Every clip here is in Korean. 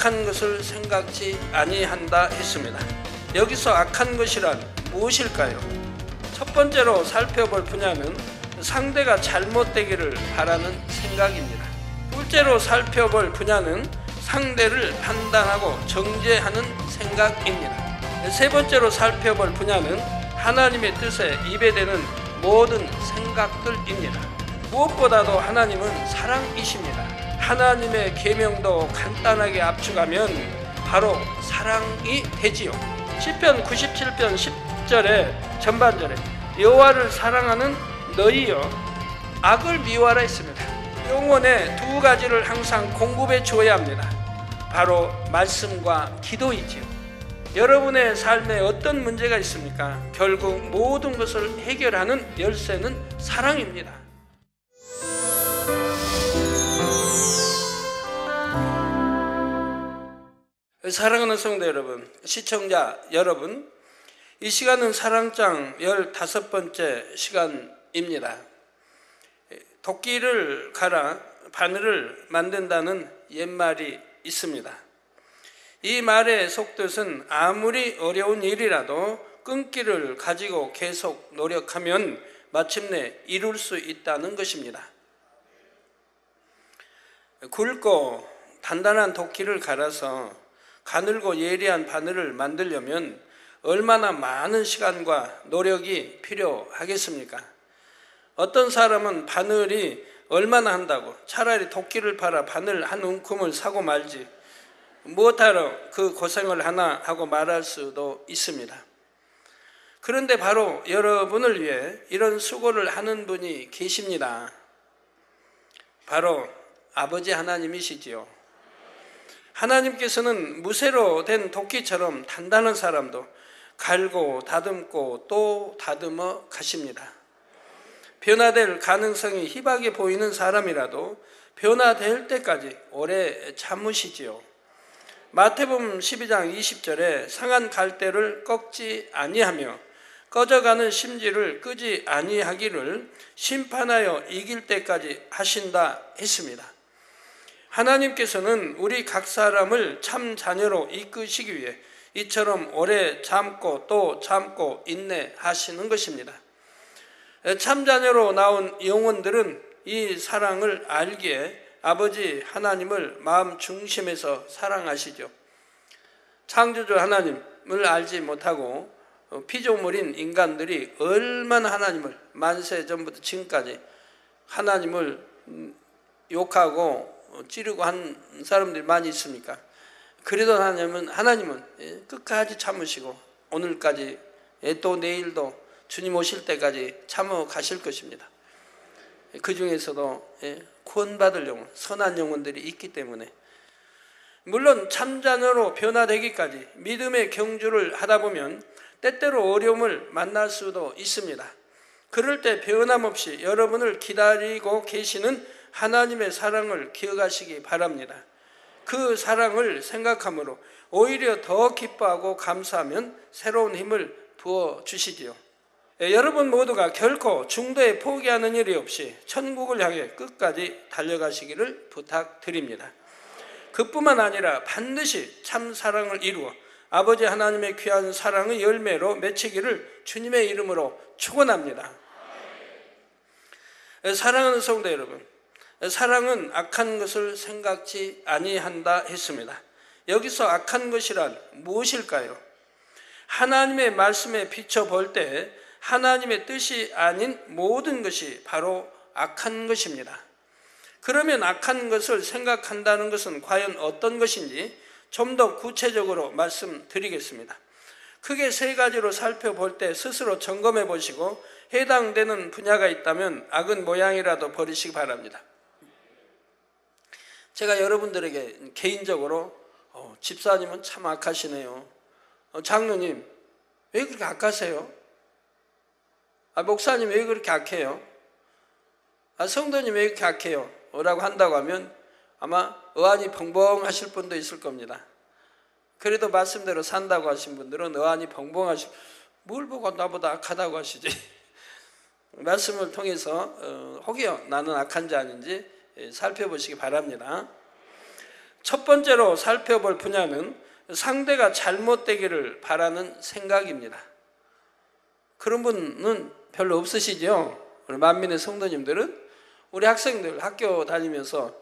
악한 것을 생각지 아니한다 했습니다. 여기서 악한 것이란 무엇일까요? 첫 번째로 살펴볼 분야는 상대가 잘못되기를 바라는 생각입니다. 둘째로 살펴볼 분야는 상대를 판단하고 정죄하는 생각입니다. 세 번째로 살펴볼 분야는 하나님의 뜻에 입에대는 모든 생각들입니다. 무엇보다도 하나님은 사랑이십니다. 하나님의 계명도 간단하게 압축하면 바로 사랑이 되지요. 시편 97편 10절에 전반절에 여호와를 사랑하는 너희여 악을 미워하라 했습니다. 영혼의 두 가지를 항상 공급해 주어야 합니다. 바로 말씀과 기도이지요. 여러분의 삶에 어떤 문제가 있습니까? 결국 모든 것을 해결하는 열쇠는 사랑입니다. 사랑하는 성도 여러분, 시청자 여러분, 이 시간은 사랑장 15번째 시간입니다. 도끼를 갈아 바늘을 만든다는 옛말이 있습니다. 이 말의 속뜻은 아무리 어려운 일이라도 끈기를 가지고 계속 노력하면 마침내 이룰 수 있다는 것입니다. 굵고 단단한 도끼를 갈아서 가늘고 예리한 바늘을 만들려면 얼마나 많은 시간과 노력이 필요하겠습니까? 어떤 사람은 바늘이 얼마나 한다고 차라리 도끼를 팔아 바늘 한 움큼을 사고 말지 무엇하러 그 고생을 하나 하고 말할 수도 있습니다. 그런데 바로 여러분을 위해 이런 수고를 하는 분이 계십니다. 바로 아버지 하나님이시지요. 하나님께서는 무쇠로 된 도끼처럼 단단한 사람도 갈고 다듬고 또 다듬어 가십니다. 변화될 가능성이 희박해 보이는 사람이라도 변화될 때까지 오래 참으시지요. 마태복음 12장 20절에 상한 갈대를 꺾지 아니하며 꺼져가는 심지를 끄지 아니하기를 심판하여 이길 때까지 하신다 했습니다. 하나님께서는 우리 각 사람을 참 자녀로 이끄시기 위해 이처럼 오래 참고 또 참고 인내하시는 것입니다. 참 자녀로 나온 영혼들은 이 사랑을 알기에 아버지 하나님을 마음 중심에서 사랑하시죠. 창조주 하나님을 알지 못하고 피조물인 인간들이 얼마나 하나님을 만세 전부터 지금까지 하나님을 욕하고 찌르고 한 사람들이 많이 있습니까? 그래도 하나님은 끝까지 참으시고 오늘까지 또 내일도 주님 오실 때까지 참아 가실 것입니다. 그 중에서도 구원받을 영혼, 선한 영혼들이 있기 때문에 물론 참자녀로 변화되기까지 믿음의 경주를 하다 보면 때때로 어려움을 만날 수도 있습니다. 그럴 때 변함없이 여러분을 기다리고 계시는 하나님의 사랑을 기억하시기 바랍니다. 그 사랑을 생각함으로 오히려 더 기뻐하고 감사하면 새로운 힘을 부어주시지요. 여러분 모두가 결코 중도에 포기하는 일이 없이 천국을 향해 끝까지 달려가시기를 부탁드립니다. 그뿐만 아니라 반드시 참 사랑을 이루어 아버지 하나님의 귀한 사랑의 열매로 맺히기를 주님의 이름으로 축원합니다. 사랑하는 성도 여러분, 사랑은 악한 것을 생각지 아니한다 했습니다. 여기서 악한 것이란 무엇일까요? 하나님의 말씀에 비춰볼 때 하나님의 뜻이 아닌 모든 것이 바로 악한 것입니다. 그러면 악한 것을 생각한다는 것은 과연 어떤 것인지 좀 더 구체적으로 말씀드리겠습니다. 크게 세 가지로 살펴볼 때 스스로 점검해 보시고 해당되는 분야가 있다면 악은 모양이라도 버리시기 바랍니다. 제가 여러분들에게 개인적으로 집사님은 참 악하시네요. 장로님 왜 그렇게 악하세요? 목사님 왜 그렇게 악해요? 성도님 왜 그렇게 악해요? 라고 한다고 하면 아마 어안이 벙벙하실 분도 있을 겁니다. 그래도 말씀대로 산다고 하신 분들은 어안이 벙벙하시, 뭘 보고 나보다 악하다고 하시지? 말씀을 통해서 혹여 나는 악한지 아닌지 살펴보시기 바랍니다. 첫 번째로 살펴볼 분야는 상대가 잘못되기를 바라는 생각입니다. 그런 분은 별로 없으시죠? 우리 만민의 성도님들은 우리 학생들 학교 다니면서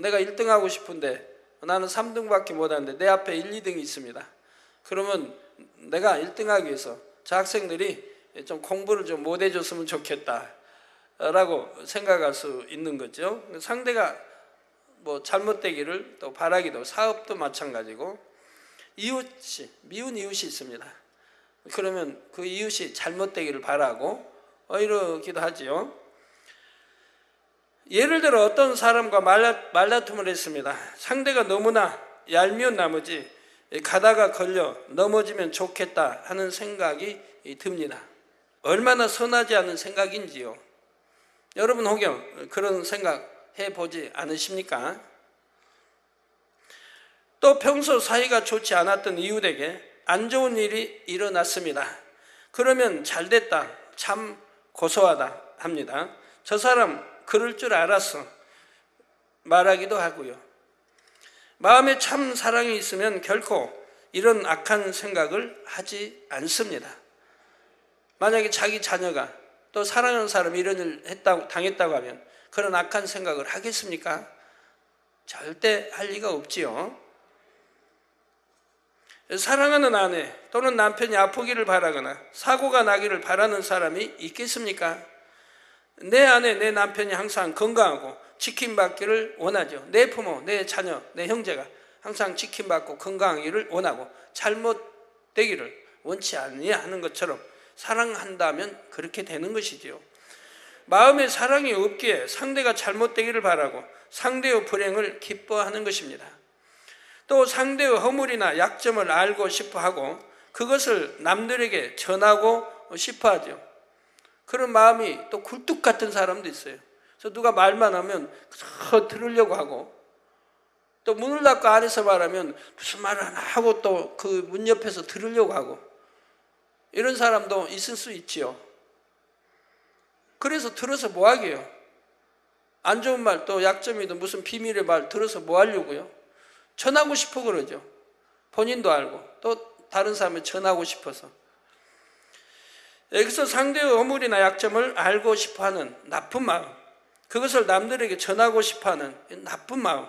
내가 1등하고 싶은데 나는 3등밖에 못하는데 내 앞에 1, 2등이 있습니다. 그러면 내가 1등하기 위해서 저 학생들이 좀 공부를 좀 못해줬으면 좋겠다 라고 생각할 수 있는 거죠. 상대가 뭐 잘못되기를 또 바라기도, 사업도 마찬가지고, 이웃이, 미운 이웃이 있습니다. 그러면 그 이웃이 잘못되기를 바라고 이러기도 하지요. 예를 들어 어떤 사람과 말다툼을 했습니다. 상대가 너무나 얄미운 나머지 가다가 걸려 넘어지면 좋겠다 하는 생각이 듭니다. 얼마나 선하지 않은 생각인지요. 여러분 혹여 그런 생각 해보지 않으십니까? 또 평소 사이가 좋지 않았던 이웃에게 안 좋은 일이 일어났습니다. 그러면 잘됐다, 참 고소하다 합니다. 저 사람 그럴 줄 알았어 말하기도 하고요. 마음에 참 사랑이 있으면 결코 이런 악한 생각을 하지 않습니다. 만약에 자기 자녀가 또 사랑하는 사람이 이런 일을 당했다고 하면 그런 악한 생각을 하겠습니까? 절대 할 리가 없지요. 사랑하는 아내 또는 남편이 아프기를 바라거나 사고가 나기를 바라는 사람이 있겠습니까? 내 아내, 내 남편이 항상 건강하고 지킴받기를 원하죠. 내 부모, 내 자녀, 내 형제가 항상 지킴받고 건강하기를 원하고 잘못되기를 원치 아니하는 것처럼 사랑한다면 그렇게 되는 것이지요. 마음에 사랑이 없기에 상대가 잘못되기를 바라고 상대의 불행을 기뻐하는 것입니다. 또 상대의 허물이나 약점을 알고 싶어하고 그것을 남들에게 전하고 싶어하죠. 그런 마음이 또 굴뚝 같은 사람도 있어요. 그래서 누가 말만 하면 들으려고 하고, 또 문을 닫고 안에서 말하면 무슨 말을 하나 하고 또 그 문 옆에서 들으려고 하고, 이런 사람도 있을 수 있지요. 그래서 들어서 뭐 하게요? 안 좋은 말, 또 약점이든 무슨 비밀의 말 들어서 뭐 하려고요? 전하고 싶어 그러죠. 본인도 알고 또 다른 사람을 전하고 싶어서. 여기서 상대의 허물이나 약점을 알고 싶어하는 나쁜 마음, 그것을 남들에게 전하고 싶어하는 나쁜 마음.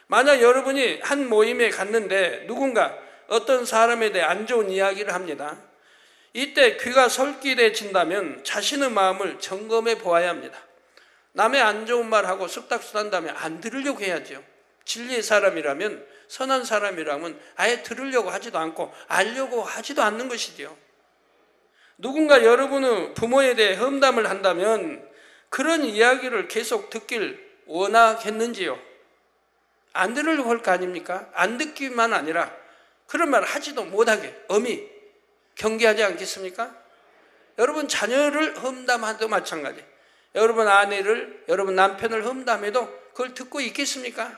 만약 여러분이 한 모임에 갔는데 누군가 어떤 사람에 대해 안 좋은 이야기를 합니다. 이때 귀가 솔깃해진다면 자신의 마음을 점검해 보아야 합니다. 남의 안 좋은 말하고 쓱닥쓱 한다면 안 들으려고 해야죠. 진리의 사람이라면, 선한 사람이라면 아예 들으려고 하지도 않고 알려고 하지도 않는 것이죠. 누군가 여러분의 부모에 대해 험담을 한다면 그런 이야기를 계속 듣길 원하겠는지요? 안 들으려고 할 거 아닙니까? 안 듣기만 아니라 그런 말을 하지도 못하게 엄히 경계하지 않겠습니까? 여러분 자녀를 험담해도 마찬가지. 여러분 아내를, 여러분 남편을 험담해도 그걸 듣고 있겠습니까?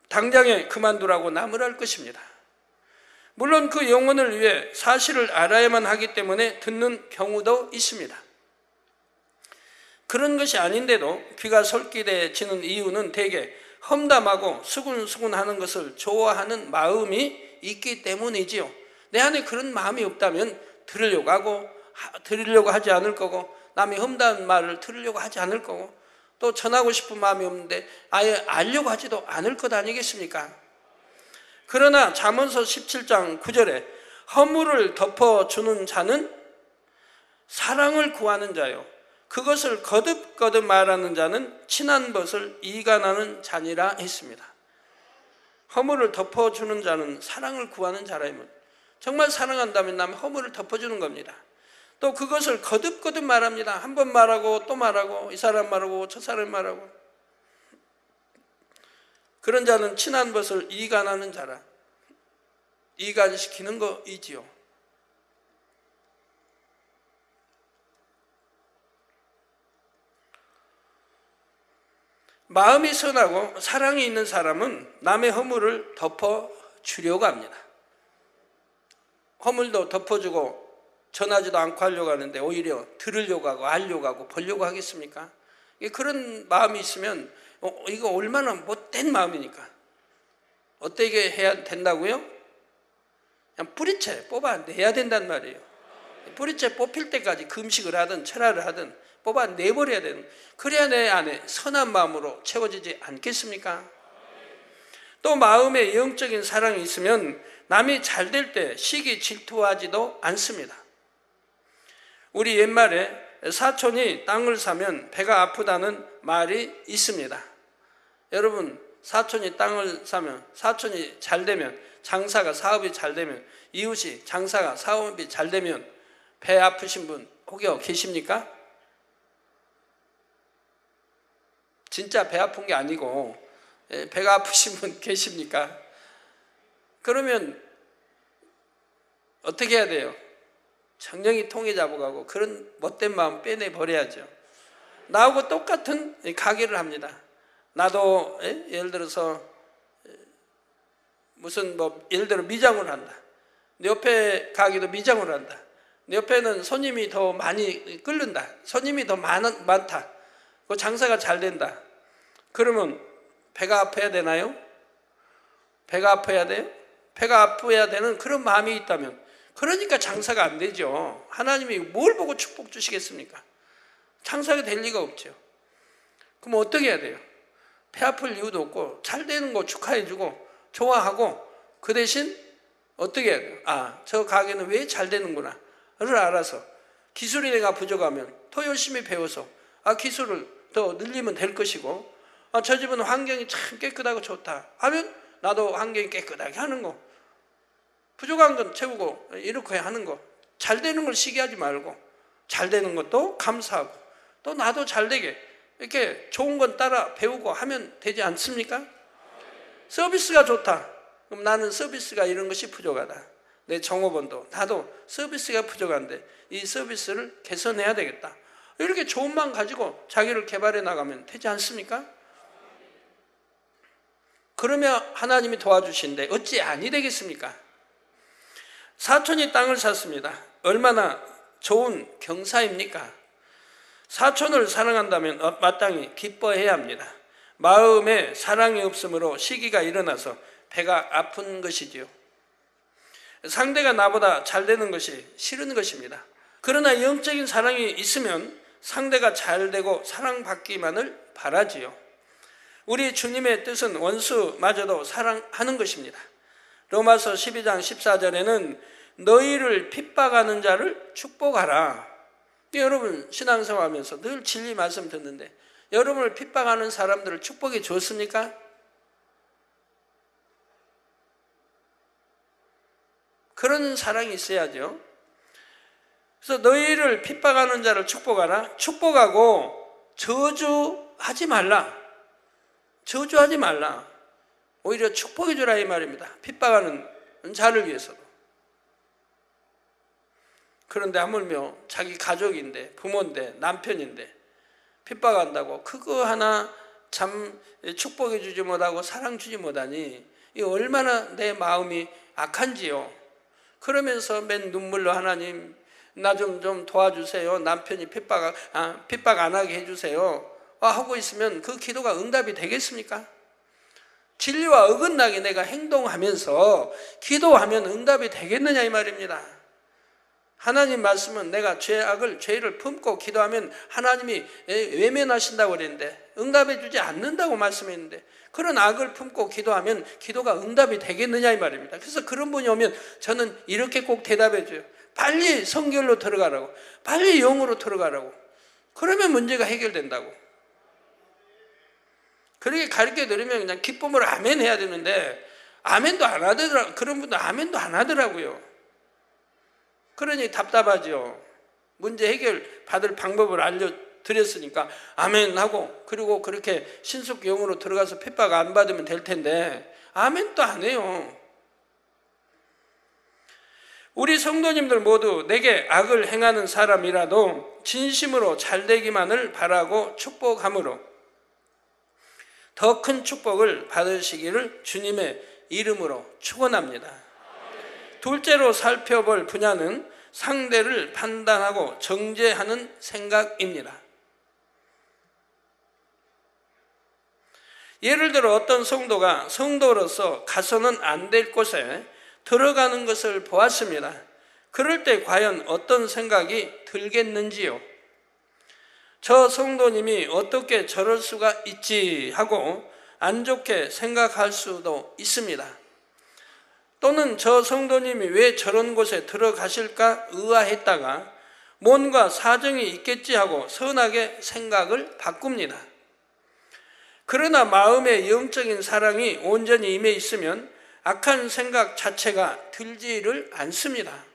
당장에 그만두라고 나무랄 것입니다. 물론 그 영혼을 위해 사실을 알아야만 하기 때문에 듣는 경우도 있습니다. 그런 것이 아닌데도 귀가 솔깃해지는 이유는 대개 험담하고 수군수군하는 것을 좋아하는 마음이 있기 때문이지요. 내 안에 그런 마음이 없다면 들으려고 하지 않을 거고, 남이 험담한 말을 들으려고 하지 않을 거고, 또 전하고 싶은 마음이 없는데 아예 알려고 하지도 않을 것 아니겠습니까? 그러나 잠언서 17장 9절에 허물을 덮어주는 자는 사랑을 구하는 자요, 그것을 거듭거듭 말하는 자는 친한 것을 이간하는 자니라 했습니다. 허물을 덮어주는 자는 사랑을 구하는 자라면, 정말 사랑한다면 남의 허물을 덮어주는 겁니다. 또 그것을 거듭거듭 말합니다. 한 번 말하고 또 말하고, 이 사람 말하고 저 사람 말하고. 그런 자는 친한 것을 이간하는 자라. 이간시키는 거이지요. 마음이 선하고 사랑이 있는 사람은 남의 허물을 덮어주려고 합니다. 허물도 덮어주고 전하지도 않고 하려고 하는데 오히려 들으려고 하고 알려고 하고 보려고 하겠습니까? 그런 마음이 있으면 이거 얼마나 못된 마음이니까. 어떻게 해야 된다고요? 그냥 뿌리채 뽑아내야 된단 말이에요. 뿌리채 뽑힐 때까지 금식을 하든 철야를 하든 뽑아내버려야 되는, 그래야 내 안에 선한 마음으로 채워지지 않겠습니까? 또 마음에 영적인 사랑이 있으면 남이 잘 될 때 시기 질투하지도 않습니다. 우리 옛말에 사촌이 땅을 사면 배가 아프다는 말이 있습니다. 여러분, 사촌이 땅을 사면, 사촌이 잘 되면, 장사가 사업이 잘 되면, 이웃이 장사가 사업이 잘 되면 배 아프신 분 혹여 계십니까? 진짜 배 아픈 게 아니고 배가 아프신 분 계십니까? 그러면 어떻게 해야 돼요? 정령이 통해 잡아가고 그런 못된 마음 빼내버려야죠. 나하고 똑같은 가게를 합니다. 나도 예를 들어서 무슨 예를 들어 미장을 한다. 내 옆에 가게도 미장을 한다. 내 옆에는 손님이 더 많이 끓는다. 손님이 더 많다. 그 장사가 잘 된다. 그러면 배가 아파야 되나요? 배가 아파야 돼요? 배가 아파야 되는 그런 마음이 있다면, 그러니까 장사가 안 되죠. 하나님이 뭘 보고 축복 주시겠습니까? 장사가 될 리가 없죠. 그럼 어떻게 해야 돼요? 배 아플 이유도 없고 잘 되는 거 축하해주고 좋아하고, 그 대신 어떻게 해야 돼요? 저 가게는 왜 잘 되는구나 를 알아서, 기술이 내가 부족하면 더 열심히 배워서 기술을 더 늘리면 될 것이고, 저 집은 환경이 참 깨끗하고 좋다 하면 나도 환경이 깨끗하게 하는 거, 부족한 건 채우고 이렇게 하는 거, 잘 되는 걸 시기하지 말고 잘 되는 것도 감사하고, 또 나도 잘 되게 이렇게 좋은 건 따라 배우고 하면 되지 않습니까? 서비스가 좋다. 그럼 나는 서비스가 이런 것이 부족하다. 내 종업원도 나도 서비스가 부족한데 이 서비스를 개선해야 되겠다. 이렇게 좋은 마음 가지고 자기를 개발해 나가면 되지 않습니까? 그러면 하나님이 도와주시는데 어찌 아니 되겠습니까? 사촌이 땅을 샀습니다. 얼마나 좋은 경사입니까? 사촌을 사랑한다면 마땅히 기뻐해야 합니다. 마음에 사랑이 없으므로 시기가 일어나서 배가 아픈 것이지요. 상대가 나보다 잘 되는 것이 싫은 것입니다. 그러나 영적인 사랑이 있으면 상대가 잘 되고 사랑받기만을 바라지요. 우리 주님의 뜻은 원수마저도 사랑하는 것입니다. 로마서 12장 14절에는 너희를 핍박하는 자를 축복하라. 여러분 신앙생활하면서 늘 진리 말씀 듣는데 여러분을 핍박하는 사람들을 축복해 줬습니까? 그런 사랑이 있어야죠. 그래서 너희를 핍박하는 자를 축복하라. 축복하고 저주하지 말라. 저주하지 말라. 오히려 축복해 주라 이 말입니다. 핍박하는 자를 위해서도. 그런데 하물며 자기 가족인데, 부모인데, 남편인데 핍박한다고 그거 하나 참 축복해 주지 못하고 사랑 주지 못하니 이 얼마나 내 마음이 악한지요. 그러면서 맨 눈물로 하나님 나 좀 도와주세요. 남편이 핍박 안 하게 해주세요. 하고 있으면 그 기도가 응답이 되겠습니까? 진리와 어긋나게 내가 행동하면서 기도하면 응답이 되겠느냐 이 말입니다. 하나님 말씀은 내가 죄를 품고 기도하면 하나님이 외면하신다고 그랬는데 응답해 주지 않는다고 말씀했는데, 그런 악을 품고 기도하면 기도가 응답이 되겠느냐 이 말입니다. 그래서 그런 분이 오면 저는 이렇게 꼭 대답해 줘요. 빨리 성결로 들어가라고, 빨리 영으로 들어가라고. 그러면 문제가 해결된다고. 그렇게 가르쳐 드리면 그냥 기쁨으로 아멘 해야 되는데 아멘도 안 하더라고요. 그런 분도 아멘도 안 하더라고요. 그러니 답답하죠. 문제 해결 받을 방법을 알려드렸으니까 아멘 하고, 그리고 그렇게 신속 영으로 들어가서 핍박 안 받으면 될 텐데 아멘도 안 해요. 우리 성도님들 모두 내게 악을 행하는 사람이라도 진심으로 잘되기만을 바라고 축복함으로 더 큰 축복을 받으시기를 주님의 이름으로 축원합니다. 둘째로 살펴볼 분야는 상대를 판단하고 정죄하는 생각입니다. 예를 들어 어떤 성도가 성도로서 가서는 안 될 곳에 들어가는 것을 보았습니다. 그럴 때 과연 어떤 생각이 들겠는지요? 저 성도님이 어떻게 저럴 수가 있지 하고 안 좋게 생각할 수도 있습니다. 또는 저 성도님이 왜 저런 곳에 들어가실까 의아했다가 뭔가 사정이 있겠지 하고 선하게 생각을 바꿉니다. 그러나 마음의 영적인 사랑이 온전히 임해 있으면 악한 생각 자체가 들지를 않습니다.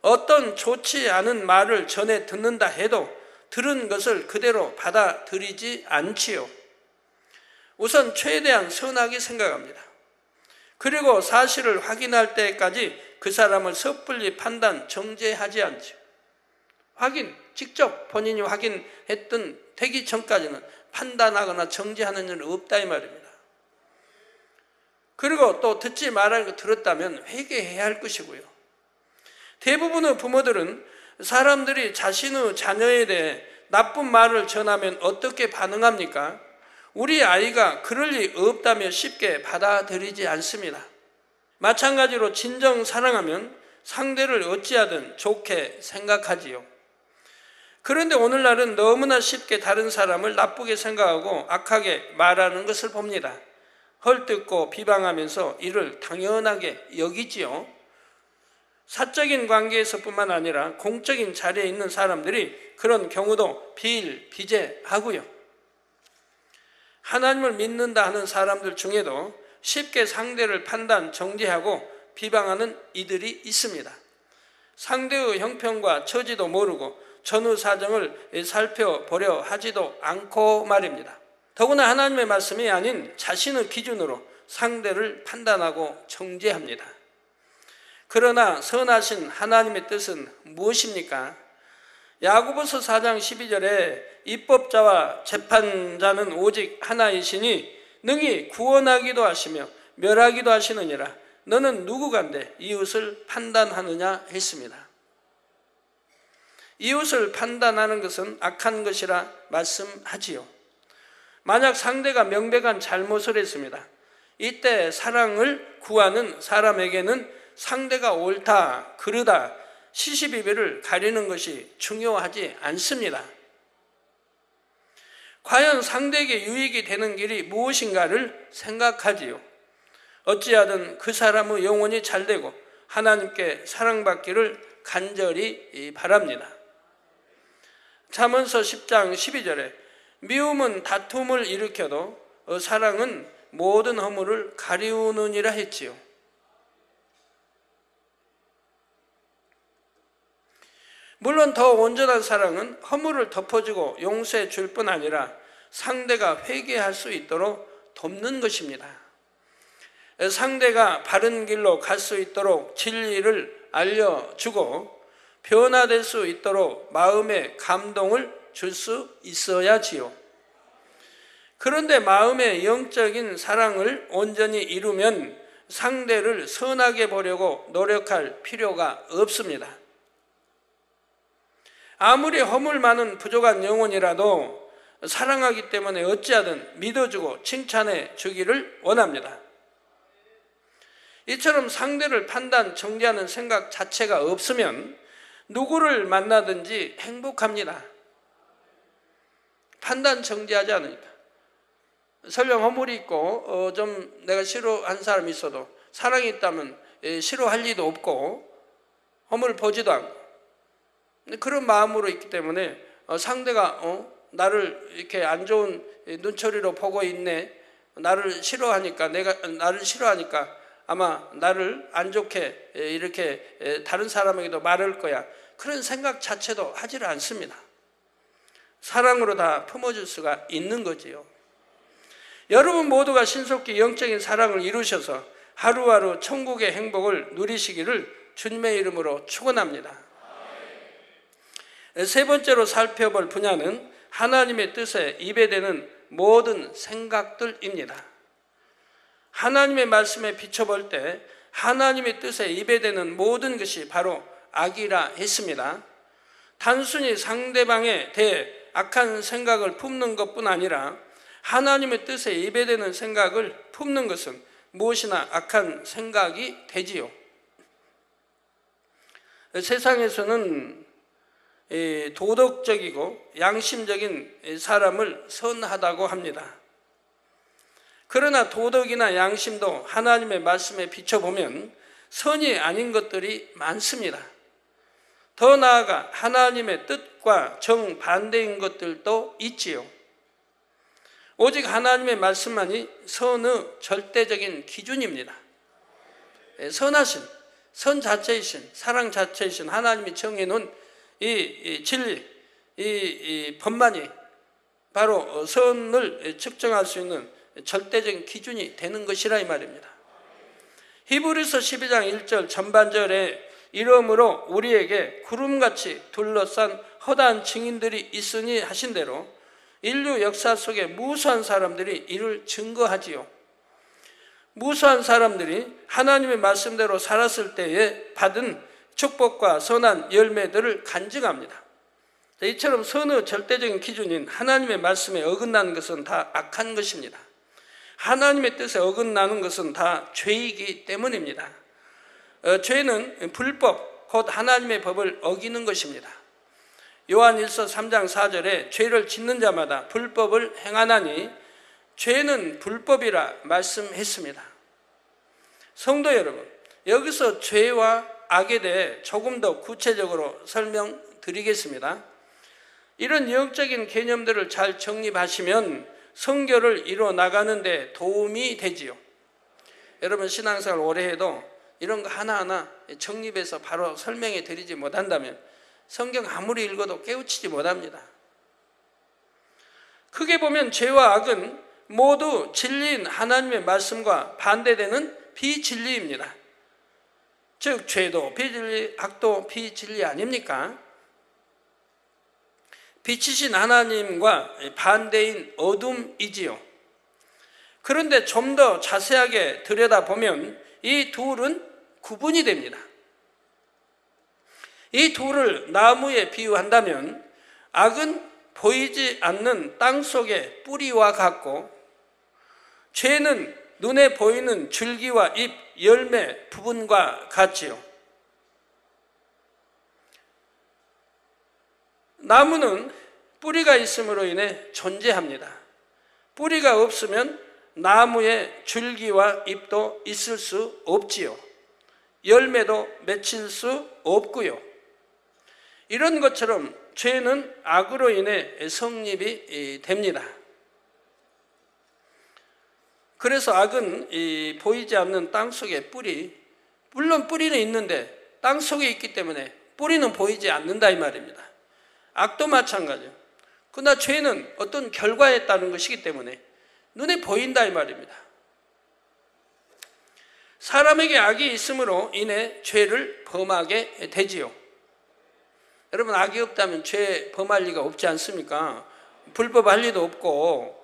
어떤 좋지 않은 말을 전해 듣는다 해도 들은 것을 그대로 받아들이지 않지요. 우선 최대한 선하게 생각합니다. 그리고 사실을 확인할 때까지 그 사람을 섣불리 판단, 정죄하지 않죠. 직접 본인이 확인했던 되기 전까지는 판단하거나 정죄하는 일은 없다 이 말입니다. 그리고 또 듣지 말아야 거 들었다면 회개해야 할 것이고요. 대부분의 부모들은 사람들이 자신의 자녀에 대해 나쁜 말을 전하면 어떻게 반응합니까? 우리 아이가 그럴 리 없다며 쉽게 받아들이지 않습니다. 마찬가지로 진정 사랑하면 상대를 어찌하든 좋게 생각하지요. 그런데 오늘날은 너무나 쉽게 다른 사람을 나쁘게 생각하고 악하게 말하는 것을 봅니다. 헐뜯고 비방하면서 이를 당연하게 여기지요. 사적인 관계에서뿐만 아니라 공적인 자리에 있는 사람들이 그런 경우도 비일비재하고요. 하나님을 믿는다 하는 사람들 중에도 쉽게 상대를 판단, 정죄하고 비방하는 이들이 있습니다. 상대의 형편과 처지도 모르고 전후 사정을 살펴보려 하지도 않고 말입니다. 더구나 하나님의 말씀이 아닌 자신의 기준으로 상대를 판단하고 정죄합니다. 그러나 선하신 하나님의 뜻은 무엇입니까? 야고보서 4장 12절에 입법자와 재판자는 오직 하나이시니 능히 구원하기도 하시며 멸하기도 하시느니라. 너는 누구간데 이웃을 판단하느냐 했습니다. 이웃을 판단하는 것은 악한 것이라 말씀하지요. 만약 상대가 명백한 잘못을 했습니다. 이때 사랑을 구하는 사람에게는 상대가 옳다, 그르다, 시시비비를 가리는 것이 중요하지 않습니다. 과연 상대에게 유익이 되는 길이 무엇인가를 생각하지요. 어찌하든 그 사람의 영혼이 잘되고 하나님께 사랑받기를 간절히 바랍니다. 잠언서 10장 12절에 미움은 다툼을 일으켜도 사랑은 모든 허물을 가리우느니라 했지요. 물론 더 온전한 사랑은 허물을 덮어주고 용서해 줄 뿐 아니라 상대가 회개할 수 있도록 돕는 것입니다. 상대가 바른 길로 갈 수 있도록 진리를 알려주고 변화될 수 있도록 마음의 감동을 줄 수 있어야지요. 그런데 마음의 영적인 사랑을 온전히 이루면 상대를 선하게 보려고 노력할 필요가 없습니다. 아무리 허물 많은 부족한 영혼이라도 사랑하기 때문에 어찌하든 믿어주고 칭찬해 주기를 원합니다. 이처럼 상대를 판단, 정죄하는 생각 자체가 없으면 누구를 만나든지 행복합니다. 판단, 정죄하지 않으니까. 설령 허물이 있고 좀 내가 싫어하는 사람이 있어도 사랑이 있다면 싫어할 리도 없고 허물을 보지도 않고 그런 마음으로 있기 때문에 상대가 나를 이렇게 안 좋은 눈초리로 보고 있네, 나를 싫어하니까, 내가 나를 싫어하니까 아마 나를 안 좋게 이렇게 다른 사람에게도 말할 거야, 그런 생각 자체도 하지를 않습니다. 사랑으로 다 품어줄 수가 있는 거지요. 여러분 모두가 신속히 영적인 사랑을 이루셔서 하루하루 천국의 행복을 누리시기를 주님의 이름으로 축원합니다. 세 번째로 살펴볼 분야는 하나님의 뜻에 입에 대는 모든 생각들입니다. 하나님의 말씀에 비춰볼 때 하나님의 뜻에 입에 대는 모든 것이 바로 악이라 했습니다. 단순히 상대방에 대해 악한 생각을 품는 것뿐 아니라 하나님의 뜻에 예배되는 생각을 품는 것은 무엇이나 악한 생각이 되지요. 세상에서는 도덕적이고 양심적인 사람을 선하다고 합니다. 그러나 도덕이나 양심도 하나님의 말씀에 비춰보면 선이 아닌 것들이 많습니다. 더 나아가 하나님의 뜻과 정반대인 것들도 있지요. 오직 하나님의 말씀만이 선의 절대적인 기준입니다. 선하신, 선 자체이신, 사랑 자체이신 하나님이 정해놓은 이 진리, 이 법만이 바로 선을 측정할 수 있는 절대적인 기준이 되는 것이라 이 말입니다. 히브리서 12장 1절 전반절에 이러므로 우리에게 구름같이 둘러싼 허다한 증인들이 있으니 하신 대로 인류 역사 속에 무수한 사람들이 이를 증거하지요. 무수한 사람들이 하나님의 말씀대로 살았을 때에 받은 축복과 선한 열매들을 간증합니다. 이처럼 선의 절대적인 기준인 하나님의 말씀에 어긋나는 것은 다 악한 것입니다. 하나님의 뜻에 어긋나는 것은 다 죄이기 때문입니다. 죄는 불법, 곧 하나님의 법을 어기는 것입니다. 요한일서 3장 4절에 죄를 짓는 자마다 불법을 행하나니 죄는 불법이라 말씀했습니다. 성도 여러분, 여기서 죄와 악에 대해 조금 더 구체적으로 설명드리겠습니다. 이런 영적인 개념들을 잘 정립하시면 성결을 이루어 나가는 데 도움이 되지요. 여러분 신앙생활 오래 해도 이런 거 하나하나 정립해서 바로 설명해 드리지 못한다면 성경 아무리 읽어도 깨우치지 못합니다. 크게 보면 죄와 악은 모두 진리인 하나님의 말씀과 반대되는 비진리입니다. 즉 죄도 비진리, 악도 비진리 아닙니까? 빛이신 하나님과 반대인 어둠이지요. 그런데 좀 더 자세하게 들여다보면 이 둘은 구분이 됩니다. 이 둘을 나무에 비유한다면 악은 보이지 않는 땅 속의 뿌리와 같고 죄는 눈에 보이는 줄기와 잎, 열매 부분과 같지요. 나무는 뿌리가 있음으로 인해 존재합니다. 뿌리가 없으면 나무에 줄기와 잎도 있을 수 없지요. 열매도 맺힐 수 없고요. 이런 것처럼 죄는 악으로 인해 성립이 됩니다. 그래서 악은 이 보이지 않는 땅 속의 뿌리, 물론 뿌리는 있는데 땅 속에 있기 때문에 뿌리는 보이지 않는다 이 말입니다. 악도 마찬가지예요. 그러나 죄는 어떤 결과에 따른 것이기 때문에 눈에 보인다 이 말입니다. 사람에게 악이 있음으로 인해 죄를 범하게 되지요. 여러분 악이 없다면 죄 범할 리가 없지 않습니까? 불법할 리도 없고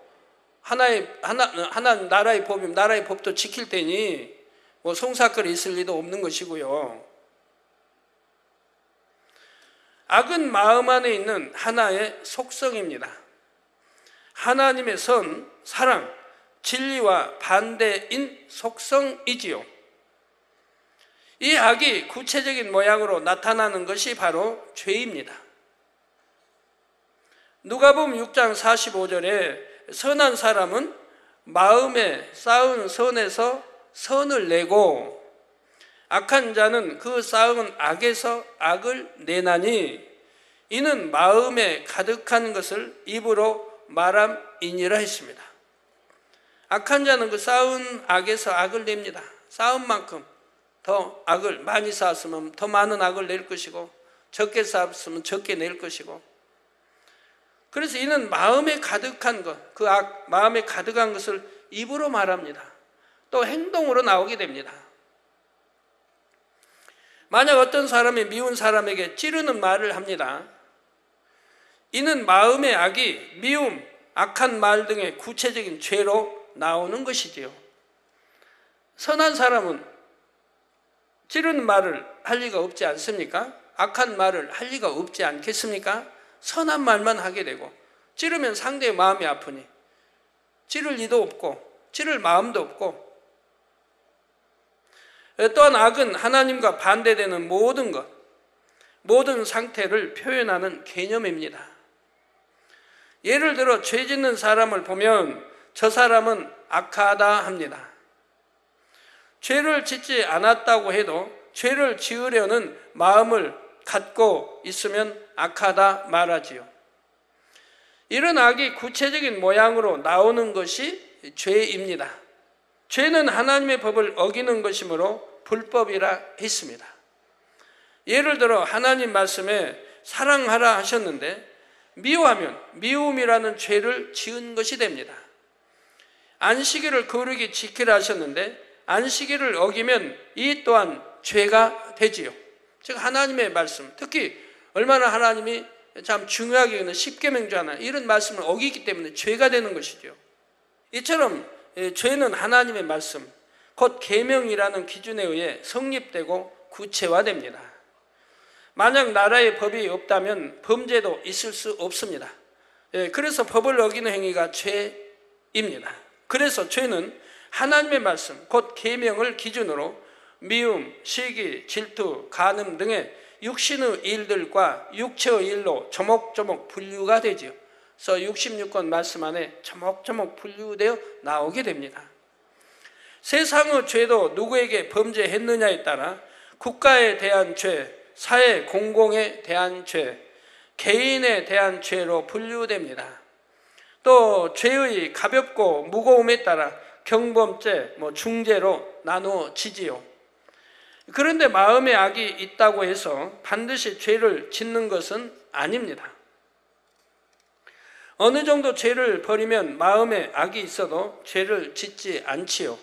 하나 나라의 법이면 나라의 법도 지킬 테니 뭐 송사거리 있을 리도 없는 것이고요. 악은 마음 안에 있는 하나의 속성입니다. 하나님의 선, 사랑, 진리와 반대인 속성이지요. 이 악이 구체적인 모양으로 나타나는 것이 바로 죄입니다. 누가복음 6장 45절에 선한 사람은 마음에 쌓은 선에서 선을 내고 악한 자는 그 쌓은 악에서 악을 내나니 이는 마음에 가득한 것을 입으로 말함이니라 했습니다. 악한 자는 그 쌓은 악에서 악을 냅니다. 쌓은 만큼 더 악을 많이 쌓았으면 더 많은 악을 낼 것이고 적게 쌓았으면 적게 낼 것이고 그래서 이는 마음에 가득한 것, 그 악, 마음에 가득한 것을 입으로 말합니다. 또 행동으로 나오게 됩니다. 만약 어떤 사람이 미운 사람에게 찌르는 말을 합니다. 이는 마음의 악이 미움, 악한 말 등의 구체적인 죄로 나오는 것이지요. 선한 사람은 찌르는 말을 할 리가 없지 않습니까? 악한 말을 할 리가 없지 않겠습니까? 선한 말만 하게 되고 찌르면 상대의 마음이 아프니 찌를 이도 없고 찌를 마음도 없고, 또한 악은 하나님과 반대되는 모든 것, 모든 상태를 표현하는 개념입니다. 예를 들어 죄 짓는 사람을 보면 저 사람은 악하다 합니다. 죄를 짓지 않았다고 해도 죄를 지으려는 마음을 갖고 있으면 악하다 말하지요. 이런 악이 구체적인 모양으로 나오는 것이 죄입니다. 죄는 하나님의 법을 어기는 것이므로 불법이라 했습니다. 예를 들어 하나님 말씀에 사랑하라 하셨는데 미워하면 미움이라는 죄를 지은 것이 됩니다. 안식일을 거룩히 지키라 하셨는데 안식일을 어기면 이 또한 죄가 되지요. 즉 하나님의 말씀, 특히 얼마나 하나님이 참 중요하게 여기는 십계명 중 하나, 이런 말씀을 어기기 때문에 죄가 되는 것이죠. 이처럼 죄는 하나님의 말씀, 곧 계명이라는 기준에 의해 성립되고 구체화됩니다. 만약 나라의 법이 없다면 범죄도 있을 수 없습니다. 그래서 법을 어기는 행위가 죄입니다. 그래서 죄는 하나님의 말씀, 곧 계명을 기준으로 미움, 시기, 질투, 간음 등의 육신의 일들과 육체의 일로 조목조목 분류가 되지요. 그래서 66권 말씀 안에 조목조목 분류되어 나오게 됩니다. 세상의 죄도 누구에게 범죄했느냐에 따라 국가에 대한 죄, 사회 공공에 대한 죄, 개인에 대한 죄로 분류됩니다. 또 죄의 가볍고 무거움에 따라 경범죄, 중죄로 나누어지지요. 그런데 마음에 악이 있다고 해서 반드시 죄를 짓는 것은 아닙니다. 어느 정도 죄를 버리면 마음에 악이 있어도 죄를 짓지 않지요.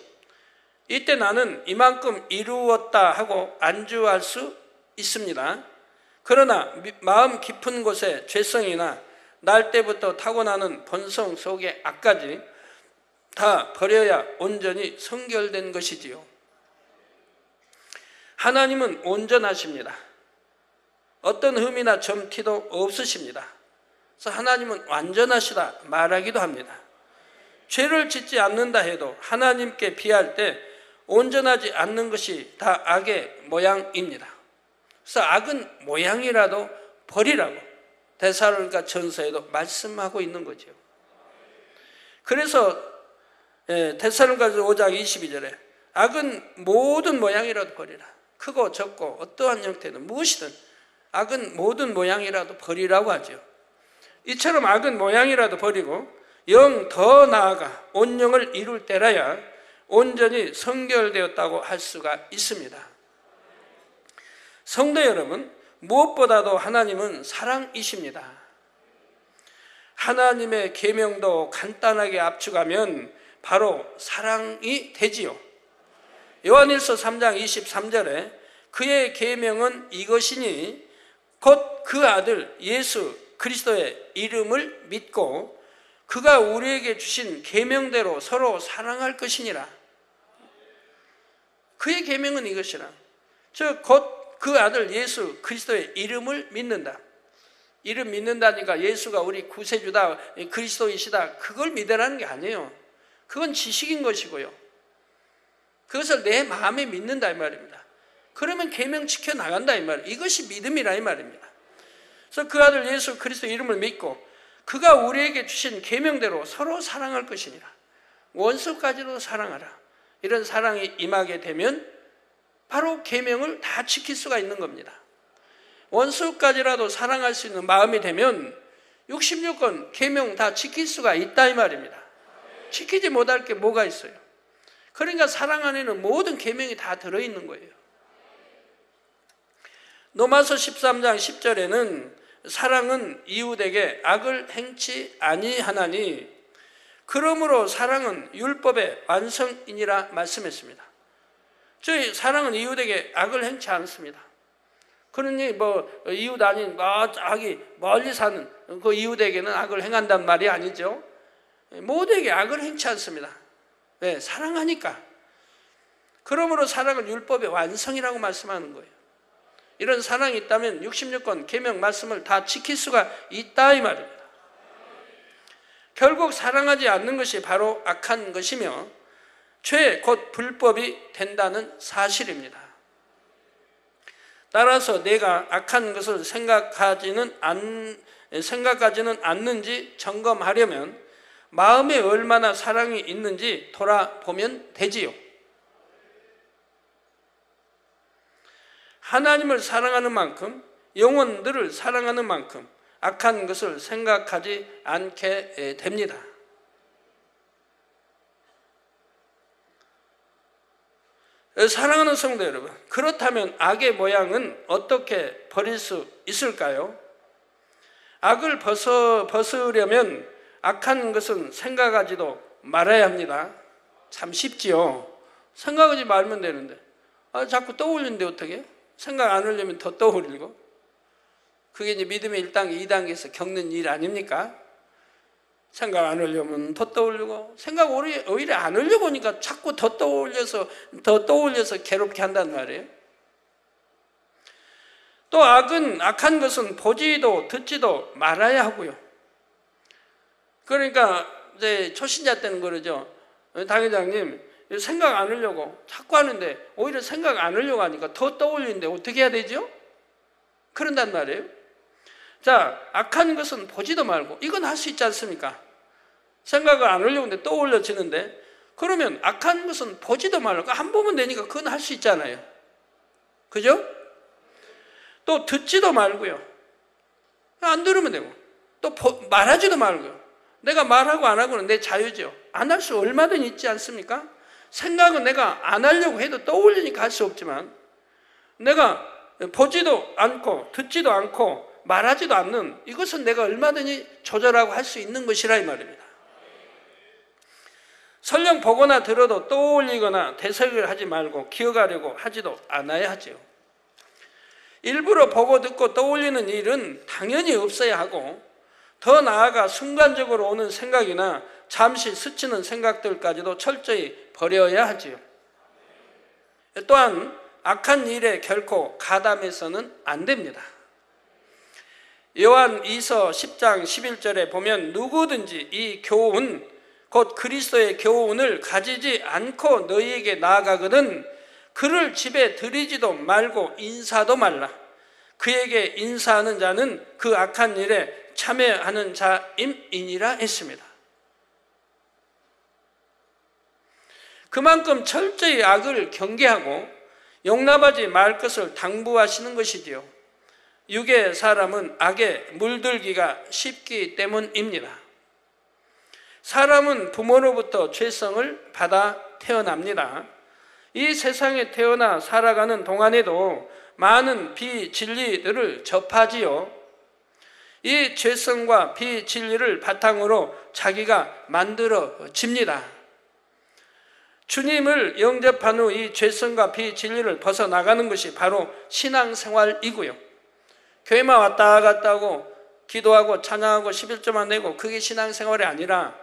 이때 나는 이만큼 이루었다 하고 안주할 수 있습니다. 그러나 마음 깊은 곳에 죄성이나 날 때부터 타고나는 본성 속의 악까지 다 버려야 온전히 성결된 것이지요. 하나님은 온전하십니다. 어떤 흠이나 점티도 없으십니다. 그래서 하나님은 완전하시다 말하기도 합니다. 죄를 짓지 않는다 해도 하나님께 비할 때 온전하지 않는 것이 다 악의 모양입니다. 그래서 악은 모양이라도 버리라고 데살로니가 전서에도 말씀하고 있는 거죠. 그래서 데살로니가서 5장 22절에 악은 모든 모양이라도 버리라. 크고 적고 어떠한 형태는 무엇이든 악은 모든 모양이라도 버리라고 하죠. 이처럼 악은 모양이라도 버리고 영 더 나아가 온영을 이룰 때라야 온전히 성결되었다고 할 수가 있습니다. 성도 여러분, 무엇보다도 하나님은 사랑이십니다. 하나님의 계명도 간단하게 압축하면 바로 사랑이 되지요. 요한일서 3장 23절에 그의 계명은 이것이니 곧 그 아들 예수 그리스도의 이름을 믿고 그가 우리에게 주신 계명대로 서로 사랑할 것이니라. 그의 계명은 이것이라. 즉 곧 그 아들 예수 그리스도의 이름을 믿는다. 이름 믿는다니까 예수가 우리 구세주다, 그리스도이시다, 그걸 믿으라는 게 아니에요. 그건 지식인 것이고요. 그것을 내 마음에 믿는다 이 말입니다. 그러면 계명 지켜나간다 이 말이에요. 이것이 믿음이라 이 말입니다. 그래서 그 아들 예수 그리스도 이름을 믿고 그가 우리에게 주신 계명대로 서로 사랑할 것이니라. 원수까지도 사랑하라. 이런 사랑이 임하게 되면 바로 계명을 다 지킬 수가 있는 겁니다. 원수까지라도 사랑할 수 있는 마음이 되면 66권 계명 다 지킬 수가 있다 이 말입니다. 지키지 못할 게 뭐가 있어요? 그러니까 사랑 안에는 모든 계명이 다 들어있는 거예요. 로마서 13장 10절에는 사랑은 이웃에게 악을 행치 아니하나니 그러므로 사랑은 율법의 완성이니라 말씀했습니다. 저희 사랑은 이웃에게 악을 행치 않습니다. 그러니 이웃 아닌 저기 멀리 사는 그 이웃에게는 악을 행한단 말이 아니죠. 모두에게 악을 행치 않습니다. 왜? 사랑하니까. 그러므로 사랑은 율법의 완성이라고 말씀하는 거예요. 이런 사랑이 있다면 66권 계명 말씀을 다 지킬 수가 있다 이 말입니다. 결국 사랑하지 않는 것이 바로 악한 것이며 죄 곧 불법이 된다는 사실입니다. 따라서 내가 악한 것을 생각하지는 않는지 점검하려면 마음에 얼마나 사랑이 있는지 돌아보면 되지요. 하나님을 사랑하는 만큼, 영혼들을 사랑하는 만큼 악한 것을 생각하지 않게 됩니다. 사랑하는 성도 여러분, 그렇다면 악의 모양은 어떻게 버릴 수 있을까요? 악을 벗으려면 악한 것은 생각하지도 말아야 합니다. 참 쉽지요. 생각하지 말면 되는데 자꾸 떠올리는데 어떻게? 생각 안 하려면 더 떠올리고. 그게 이제 믿음의 1단계, 2단계에서 겪는 일 아닙니까? 생각 안 하려면 더 떠올리고, 생각 오히려 안 하려고 하니까 자꾸 더 떠올려서 괴롭게 한단 말이에요. 또 악한 것은 보지도 듣지도 말아야 하고요. 그러니까 이제 초신자 때는 그러죠. 당회장님, 생각 안 하려고 자꾸 하는데 오히려 생각 안 하려고 하니까 더 떠올리는데 어떻게 해야 되죠? 그런단 말이에요. 자, 악한 것은 보지도 말고, 이건 할 수 있지 않습니까? 생각을 안 하려고 하는데 떠올려지는데, 그러면 악한 것은 보지도 말고 안 보면 되니까 그건 할 수 있잖아요. 그죠? 또 듣지도 말고요. 안 들으면 되고, 또 말하지도 말고요. 내가 말하고 안 하고는 내 자유죠. 안 할 수 얼마든 있지 않습니까? 생각은 내가 안 하려고 해도 떠올리니까 할 수 없지만, 내가 보지도 않고 듣지도 않고 말하지도 않는 이것은 내가 얼마든지 조절하고 할 수 있는 것이라 이 말입니다. 설령 보거나 들어도 떠올리거나 되새기를 하지 말고 기억하려고 하지도 않아야 하죠. 일부러 보고 듣고 떠올리는 일은 당연히 없어야 하고, 더 나아가 순간적으로 오는 생각이나 잠시 스치는 생각들까지도 철저히 버려야 하지요. 또한 악한 일에 결코 가담해서는 안 됩니다. 요한 2서 10장 11절에 보면 누구든지 이 교훈 곧 그리스도의 교훈을 가지지 않고 너희에게 나아가거든 그를 집에 들이지도 말고 인사도 말라. 그에게 인사하는 자는 그 악한 일에 참여하는 자임이니라 했습니다. 그만큼 철저히 악을 경계하고 용납하지 말 것을 당부하시는 것이지요. 육의 사람은 악에 물들기가 쉽기 때문입니다. 사람은 부모로부터 죄성을 받아 태어납니다. 이 세상에 태어나 살아가는 동안에도 많은 비진리들을 접하지요. 이 죄성과 비진리를 바탕으로 자기가 만들어집니다. 주님을 영접한 후 이 죄성과 비진리를 벗어나가는 것이 바로 신앙생활이고요. 교회만 왔다 갔다 하고 기도하고 찬양하고 11조만 내고 그게 신앙생활이 아니라,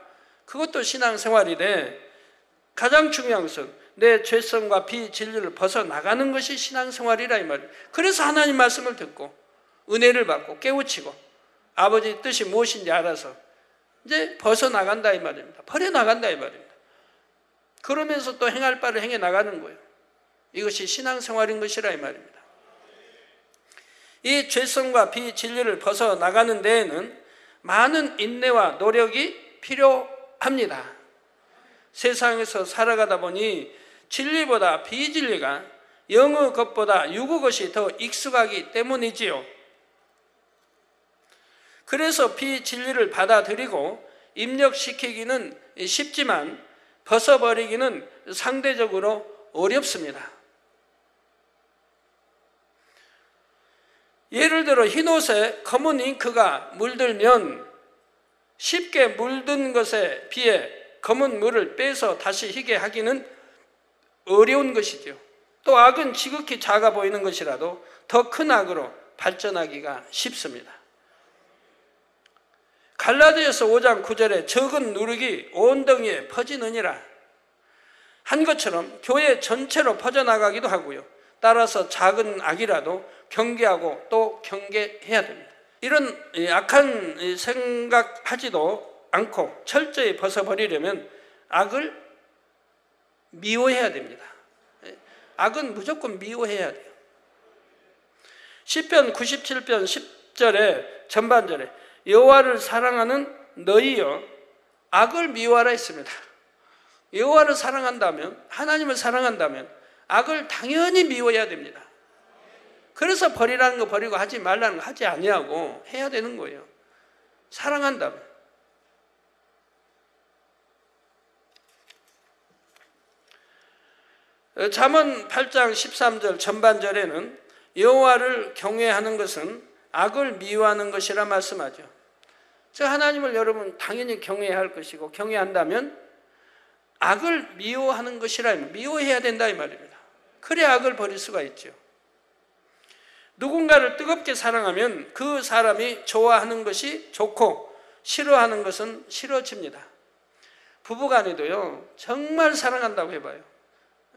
그것도 신앙생활인데 가장 중요한 것은 내 죄성과 비진리를 벗어나가는 것이 신앙생활이라 이 말이에요. 그래서 하나님 말씀을 듣고 은혜를 받고 깨우치고 아버지 뜻이 무엇인지 알아서 이제 벗어나간다 이 말입니다. 버려나간다 이 말입니다. 그러면서 또 행할 바를 행해 나가는 거예요. 이것이 신앙생활인 것이라 이 말입니다. 이 죄성과 비진리를 벗어나가는 데에는 많은 인내와 노력이 필요합니다. 세상에서 살아가다 보니 진리보다 비진리가 영의 것보다 육의 것이 더 익숙하기 때문이지요. 그래서 비진리를 받아들이고 입력시키기는 쉽지만 벗어버리기는 상대적으로 어렵습니다. 예를 들어 흰옷에 검은 잉크가 물들면 쉽게 물든 것에 비해 검은 물을 빼서 다시 희게 하기는 어려운 것이죠. 또 악은 지극히 작아 보이는 것이라도 더 큰 악으로 발전하기가 쉽습니다. 갈라디아서 5장 9절에 적은 누룩이 온 덩이에 퍼지느니라 한 것처럼 교회 전체로 퍼져나가기도 하고요. 따라서 작은 악이라도 경계하고 또 경계해야 됩니다. 이런 악한 생각하지도 않고 철저히 벗어버리려면 악을 미워해야 됩니다. 악은 무조건 미워해야 돼요. 시편 97편 10절에 전반절에 여호와를 사랑하는 너희여 악을 미워하라 했습니다. 여호와를 사랑한다면, 하나님을 사랑한다면 악을 당연히 미워해야 됩니다. 그래서 버리라는 거 버리고 하지 말라는 거 하지 아니하고 해야 되는 거예요. 사랑한다면. 잠언 8장 13절 전반절에는 여호와를 경외하는 것은 악을 미워하는 것이라 말씀하죠. 즉 하나님을 여러분 당연히 경외해야 할 것이고 경외한다면 악을 미워하는 것이라, 미워해야 된다 이 말입니다. 그래야 악을 버릴 수가 있죠. 누군가를 뜨겁게 사랑하면 그 사람이 좋아하는 것이 좋고 싫어하는 것은 싫어집니다. 부부간에도요, 정말 사랑한다고 해봐요.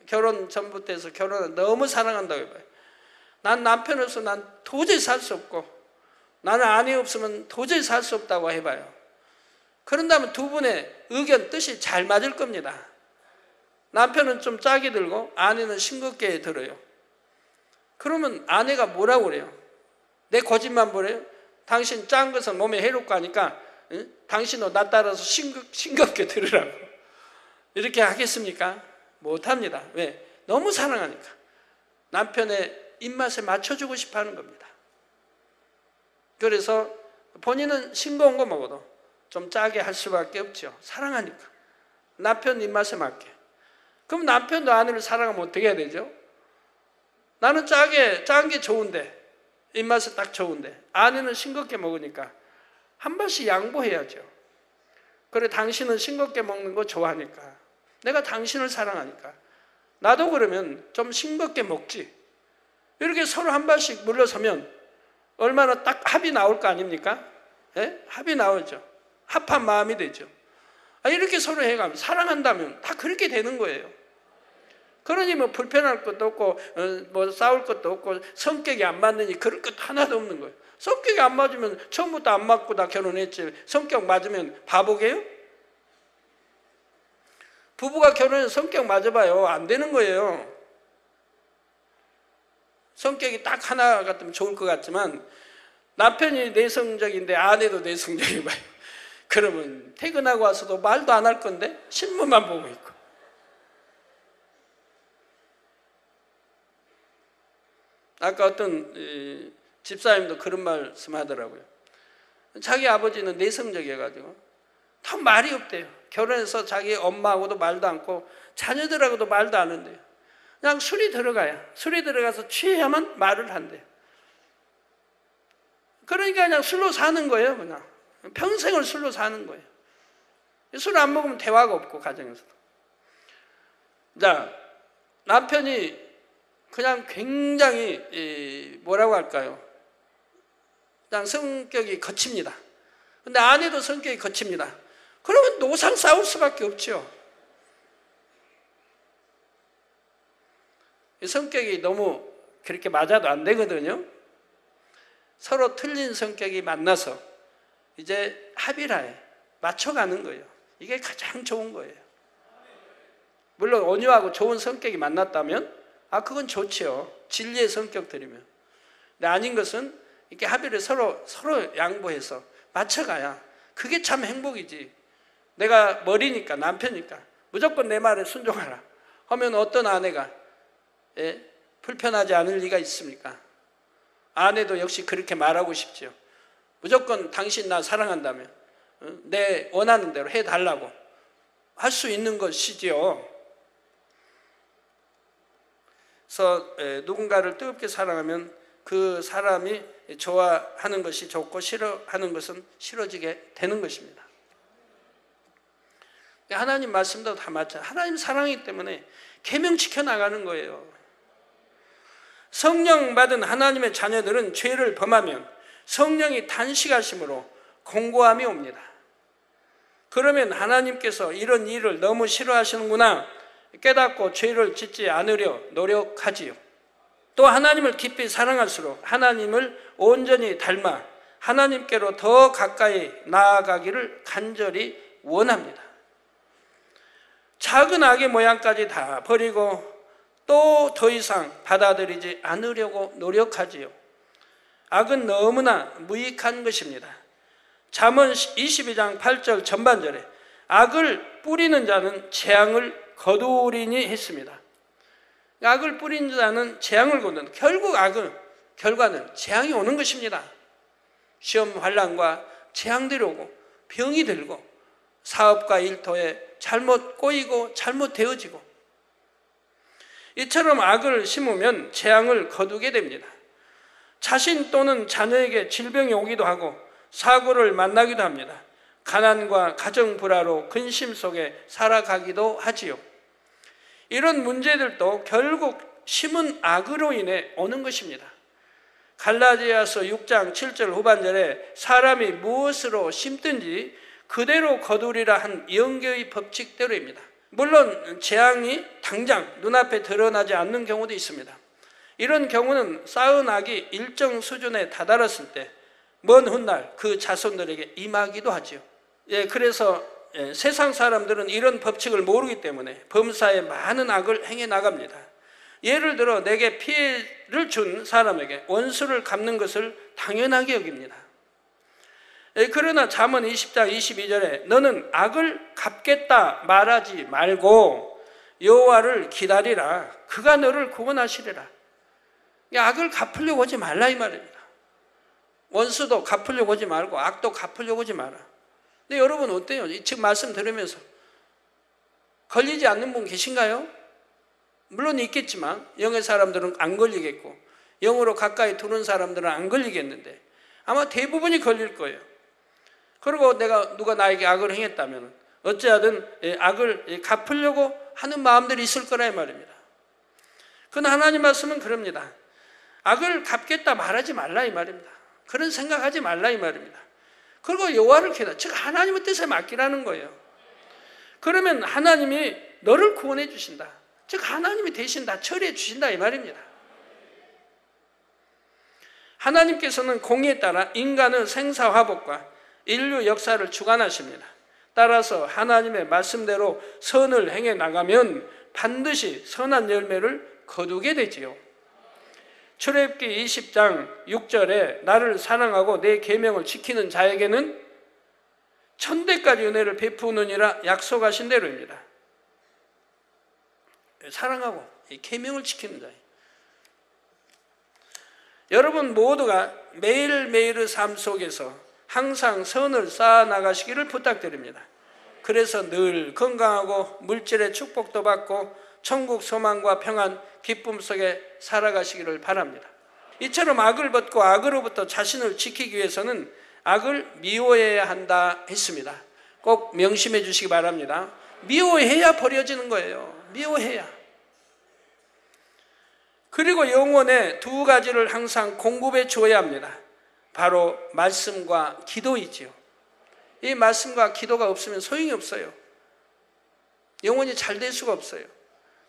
결혼 전부터 해서 결혼을 너무 사랑한다고 해봐요. 난 남편 없으면 난 도저히 살 수 없고 나는 아내 없으면 도저히 살 수 없다고 해봐요. 그런다면 두 분의 의견, 뜻이 잘 맞을 겁니다. 남편은 좀 짜게 들고 아내는 싱겁게 들어요. 그러면 아내가 뭐라고 그래요? 내 고집만 보래요? 당신 짠 것은 몸에 해롭고 하니까 응? 당신도 나 따라서 싱겁게 들으라고. 이렇게 하겠습니까? 못합니다. 왜? 너무 사랑하니까. 남편의 입맛에 맞춰주고 싶어 하는 겁니다. 그래서 본인은 싱거운 거 먹어도 좀 짜게 할 수밖에 없죠. 사랑하니까. 남편 입맛에 맞게. 그럼 남편도 아내를 사랑하면 어떻게 해야 되죠? 나는 짠 게 좋은데, 입맛에 딱 좋은데 아내는 싱겁게 먹으니까 한 번씩 양보해야죠. 그래, 당신은 싱겁게 먹는 거 좋아하니까, 내가 당신을 사랑하니까 나도 그러면 좀 싱겁게 먹지. 이렇게 서로 한 번씩 물러서면 얼마나 딱 합이 나올 거 아닙니까? 예? 합이 나오죠. 합한 마음이 되죠. 이렇게 서로 해가면, 사랑한다면 다 그렇게 되는 거예요. 그러니 뭐 불편할 것도 없고 뭐 싸울 것도 없고 성격이 안 맞느니 그럴 것 하나도 없는 거예요. 성격이 안 맞으면 처음부터 안 맞고 나 결혼했지, 성격 맞으면 바보게요? 부부가 결혼해서 성격 맞아봐요. 안 되는 거예요. 성격이 딱 하나 같으면 좋을 것 같지만 남편이 내성적인데 아내도 내성적이 봐요. 그러면 퇴근하고 와서도 말도 안 할 건데 신문만 보고 있고. 아까 어떤 집사님도 그런 말씀 하더라고요. 자기 아버지는 내성적이어가지고 더 말이 없대요. 결혼해서 자기 엄마하고도 말도 않고 자녀들하고도 말도 안 한대요. 그냥 술이 들어가서 취해야만 말을 한대요. 그러니까 그냥 술로 사는 거예요. 그냥 평생을 술로 사는 거예요. 술 안 먹으면 대화가 없고, 가정에서도. 자, 남편이 그냥 굉장히 뭐라고 할까요? 그냥 성격이 거칩니다. 근데 아내도 성격이 거칩니다. 그러면 노상 싸울 수밖에 없죠. 성격이 너무 그렇게 맞아도 안 되거든요. 서로 틀린 성격이 만나서 이제 합의라에 맞춰가는 거예요. 이게 가장 좋은 거예요. 물론 온유하고 좋은 성격이 만났다면 그건 좋죠. 진리의 성격들이면. 근데 아닌 것은 이렇게 합의를 서로 양보해서 맞춰가야 그게 참 행복이지. 내가 머리니까, 남편이니까 무조건 내 말에 순종하라 하면 어떤 아내가 불편하지 않을 리가 있습니까? 아내도 역시 그렇게 말하고 싶죠. 무조건 당신 나 사랑한다면 내 원하는 대로 해달라고 할 수 있는 것이지요. 그래서 누군가를 뜨겁게 사랑하면 그 사람이 좋아하는 것이 좋고 싫어하는 것은 싫어지게 되는 것입니다. 하나님 말씀도 다 맞죠. 하나님 사랑이기 때문에 계명 지켜나가는 거예요. 성령 받은 하나님의 자녀들은 죄를 범하면 성령이 단식하심으로 공고함이 옵니다. 그러면 하나님께서 이런 일을 너무 싫어하시는구나 깨닫고 죄를 짓지 않으려 노력하지요. 또 하나님을 깊이 사랑할수록 하나님을 온전히 닮아 하나님께로 더 가까이 나아가기를 간절히 원합니다. 작은 악의 모양까지 다 버리고 또 더 이상 받아들이지 않으려고 노력하지요. 악은 너무나 무익한 것입니다. 잠언 22장 8절 전반절에 악을 뿌리는 자는 재앙을 거두리니 했습니다. 악을 뿌리는 자는 재앙을 거두는, 결국 악은 결과는 재앙이 오는 것입니다. 시험 환난과 재앙들이 오고 병이 들고 사업과 일터에 잘못 꼬이고 잘못 되어지고, 이처럼 악을 심으면 재앙을 거두게 됩니다. 자신 또는 자녀에게 질병이 오기도 하고 사고를 만나기도 합니다. 가난과 가정 불화로 근심 속에 살아가기도 하지요. 이런 문제들도 결국 심은 악으로 인해 오는 것입니다. 갈라디아서 6장 7절 후반절에 사람이 무엇으로 심든지 그대로 거두리라 한 영계의 법칙대로입니다. 물론 재앙이 당장 눈앞에 드러나지 않는 경우도 있습니다. 이런 경우는 쌓은 악이 일정 수준에 다다랐을 때 먼 훗날 그 자손들에게 임하기도 하지요. 그래서 세상 사람들은 이런 법칙을 모르기 때문에 범사에 많은 악을 행해 나갑니다. 예를 들어 내게 피해를 준 사람에게 원수를 갚는 것을 당연하게 여깁니다. 그러나 잠언 20장 22절에 너는 악을 갚겠다 말하지 말고 여호와를 기다리라. 그가 너를 구원하시리라. 악을 갚으려고 하지 말라 이 말입니다. 원수도 갚으려고 하지 말고 악도 갚으려고 하지 마라. 근데 여러분 어때요? 지금 말씀 들으면서 걸리지 않는 분 계신가요? 물론 있겠지만 영의 사람들은 안 걸리겠고 영으로 가까이 두는 사람들은 안 걸리겠는데 아마 대부분이 걸릴 거예요. 그리고 누가 나에게 악을 행했다면 어찌하든 악을 갚으려고 하는 마음들이 있을 거라 이 말입니다. 그러나 하나님 말씀은 그럽니다. 악을 갚겠다 말하지 말라 이 말입니다. 그런 생각하지 말라 이 말입니다. 그리고 여호와를 기다려, 즉 하나님의 뜻에 맡기라는 거예요. 그러면 하나님이 너를 구원해 주신다. 즉 하나님이 대신 다 처리해 주신다 이 말입니다. 하나님께서는 공의에 따라 인간의 생사화복과 인류 역사를 주관하십니다. 따라서 하나님의 말씀대로 선을 행해 나가면 반드시 선한 열매를 거두게 되지요. 출애굽기 20장 6절에 나를 사랑하고 내 계명을 지키는 자에게는 천대까지 은혜를 베푸느니라 약속하신 대로입니다. 사랑하고 이 계명을 지키는 자예요. 여러분 모두가 매일매일의 삶 속에서 항상 선을 쌓아 나가시기를 부탁드립니다. 그래서 늘 건강하고 물질의 축복도 받고 천국 소망과 평안, 기쁨 속에 살아가시기를 바랍니다. 이처럼 악을 벗고 악으로부터 자신을 지키기 위해서는 악을 미워해야 한다 했습니다. 꼭 명심해 주시기 바랍니다. 미워해야 버려지는 거예요. 미워해야. 그리고 영혼에 두 가지를 항상 공급해 줘야 합니다. 바로 말씀과 기도이지요. 이 말씀과 기도가 없으면 소용이 없어요. 영혼이 잘 될 수가 없어요.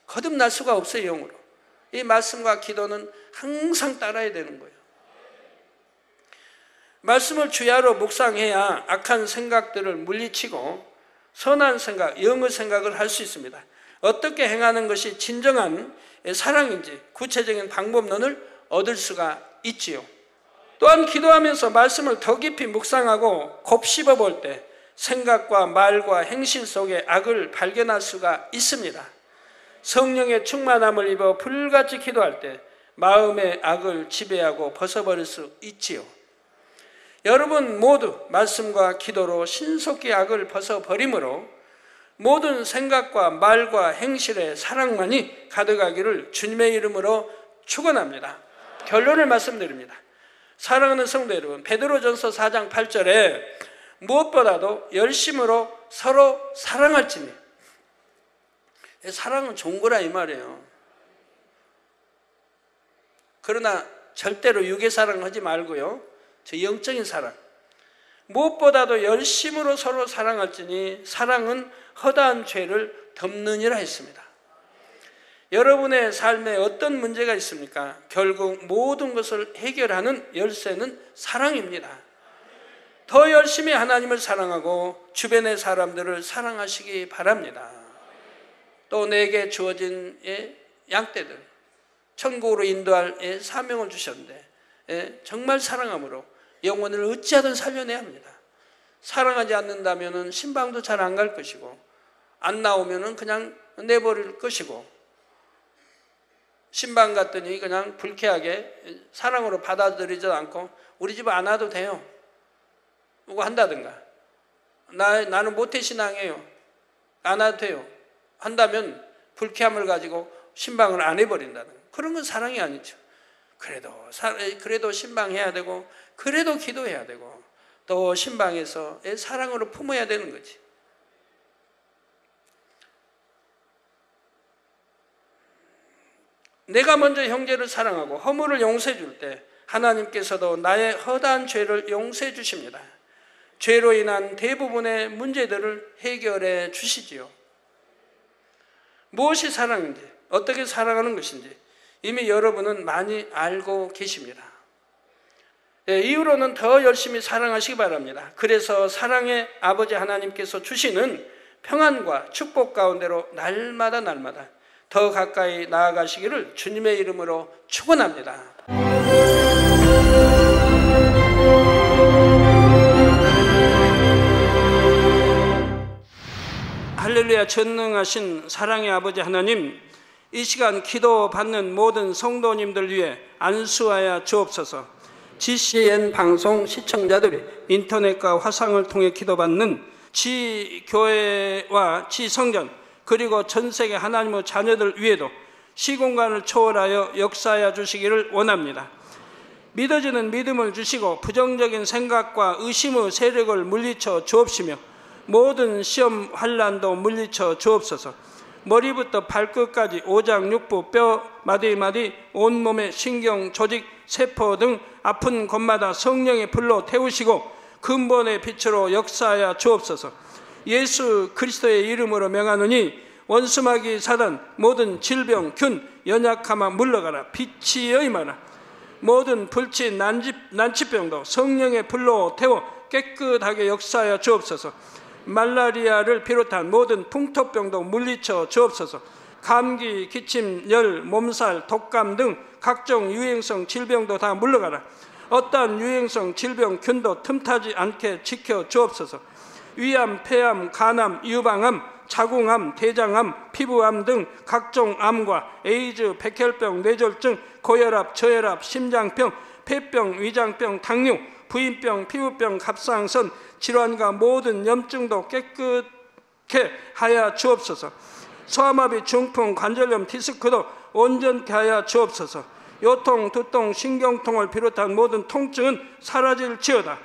거듭날 수가 없어요. 영으로. 이 말씀과 기도는 항상 따라야 되는 거예요. 말씀을 주야로 묵상해야 악한 생각들을 물리치고 선한 생각, 영의 생각을 할 수 있습니다. 어떻게 행하는 것이 진정한 사랑인지 구체적인 방법론을 얻을 수가 있지요. 또한 기도하면서 말씀을 더 깊이 묵상하고 곱씹어 볼 때 생각과 말과 행실 속에 악을 발견할 수가 있습니다. 성령의 충만함을 입어 불같이 기도할 때 마음의 악을 지배하고 벗어버릴 수 있지요. 여러분 모두 말씀과 기도로 신속히 악을 벗어버림으로 모든 생각과 말과 행실의 사랑만이 가득하기를 주님의 이름으로 축원합니다. 결론을 말씀드립니다. 사랑하는 성도 여러분, 베드로전서 4장 8절에 무엇보다도 열심으로 서로 사랑할지니, 사랑은 좋은 거라 이 말이에요. 그러나 절대로 육의 사랑을 하지 말고요, 저 영적인 사랑, 무엇보다도 열심으로 서로 사랑할지니 사랑은 허다한 죄를 덮느니라 했습니다. 여러분의 삶에 어떤 문제가 있습니까? 결국 모든 것을 해결하는 열쇠는 사랑입니다. 더 열심히 하나님을 사랑하고 주변의 사람들을 사랑하시기 바랍니다. 또 내게 주어진 양떼들 천국으로 인도할 사명을 주셨는데 정말 사랑함으로 영혼을 어찌하든 살려내야 합니다. 사랑하지 않는다면 신방도 잘 안 갈 것이고 안 나오면 그냥 내버릴 것이고 신방 갔더니 그냥 불쾌하게 사랑으로 받아들이지도 않고 우리 집 안 와도 돼요 뭐 한다든가 나는 모태신앙이에요 안 와도 돼요 한다면 불쾌함을 가지고 신방을 안 해버린다는 그런 건 사랑이 아니죠. 그래도 신방해야 되고 그래도 기도해야 되고 또 신방에서 사랑으로 품어야 되는 거지. 내가 먼저 형제를 사랑하고 허물을 용서해 줄 때 하나님께서도 나의 허다한 죄를 용서해 주십니다. 죄로 인한 대부분의 문제들을 해결해 주시지요. 무엇이 사랑인지, 어떻게 사랑하는 것인지 이미 여러분은 많이 알고 계십니다. 이후로는 더 열심히 사랑하시기 바랍니다. 그래서 사랑의 아버지 하나님께서 주시는 평안과 축복 가운데로 날마다 더 가까이 나아가시기를 주님의 이름으로 축원합니다. 할렐루야. 전능하신 사랑의 아버지 하나님, 이 시간 기도받는 모든 성도님들 위해 안수하여 주옵소서. GCN 방송 시청자들이 인터넷과 화상을 통해 기도받는 지교회와 지성전 그리고 전세계 하나님의 자녀들 위에도 시공간을 초월하여 역사하여 주시기를 원합니다. 믿어지는 믿음을 주시고 부정적인 생각과 의심의 세력을 물리쳐 주옵시며 모든 시험 환난도 물리쳐 주옵소서. 머리부터 발끝까지 오장육부 뼈 마디마디 온몸의 신경 조직 세포 등 아픈 곳마다 성령의 불로 태우시고 근본의 빛으로 역사하여 주옵소서. 예수 그리스도의 이름으로 명하노니 원수마귀 사단 모든 질병 균 연약함아 물러가라. 빛이여 임하라. 모든 불치 난치병도 성령의 불로 태워 깨끗하게 역사하여 주옵소서. 말라리아를 비롯한 모든 풍토병도 물리쳐 주옵소서. 감기, 기침, 열, 몸살, 독감 등 각종 유행성 질병도 다 물러가라. 어떠한 유행성 질병 균도 틈타지 않게 지켜 주옵소서. 위암, 폐암, 간암, 유방암, 자궁암, 대장암, 피부암 등 각종 암과 에이즈, 백혈병, 뇌졸중, 고혈압, 저혈압, 심장병, 폐병, 위장병, 당뇨, 부인병, 피부병, 갑상선 질환과 모든 염증도 깨끗게 하여 주옵소서. 소아마비, 중풍, 관절염, 디스크도 온전케 하여 주옵소서. 요통, 두통, 신경통을 비롯한 모든 통증은 사라질지어다.